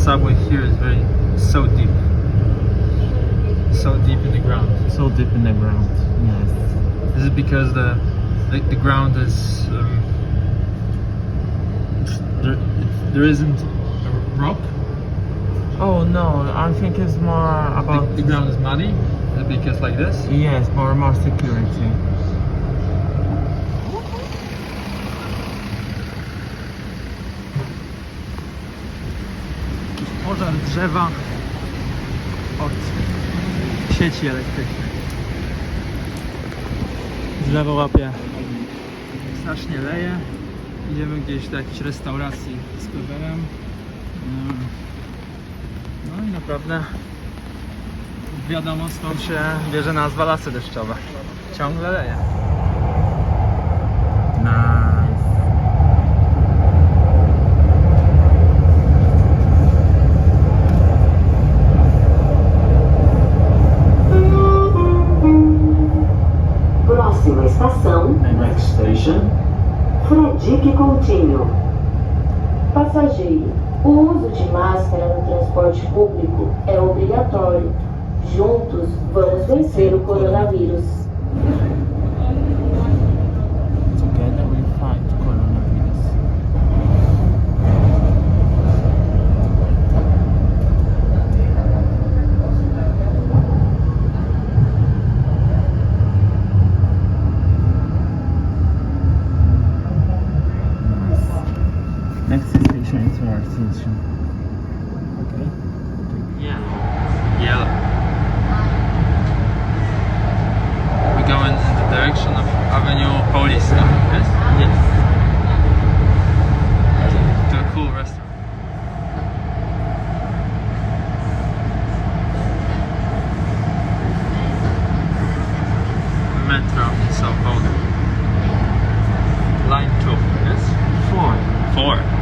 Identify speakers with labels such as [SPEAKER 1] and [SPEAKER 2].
[SPEAKER 1] subway here is so deep in the ground.
[SPEAKER 2] So deep in the ground. Yes.
[SPEAKER 1] Is it because the ground is there isn't a rock?
[SPEAKER 2] Oh no, I think it's more about
[SPEAKER 1] The ground is muddy. Is it because like this?
[SPEAKER 2] yes, more security.
[SPEAKER 1] Pożar drzewa od sieci elektrycznej. Drzewo łapie. Strasznie leje. Idziemy gdzieś do jakiejś restauracji z pływerem. No i naprawdę wiadomo, skąd się bierze nazwa Lasy Deszczowe. Ciągle leje.
[SPEAKER 3] Próxima estação,
[SPEAKER 4] Next station,
[SPEAKER 3] Fredique Coutinho. Passageiro, o uso de máscara no transporte público é obrigatório. Juntos, vamos vencer o coronavírus.
[SPEAKER 2] Together we fight coronavirus. Next station is our station.
[SPEAKER 1] Okay. Yeah. Yellow. We're going in the direction of Avenue Paulista, yes?
[SPEAKER 2] Yes.
[SPEAKER 1] To a cool restaurant. Metro in São Paulo. Line 2, yes?
[SPEAKER 2] 4.
[SPEAKER 1] 4.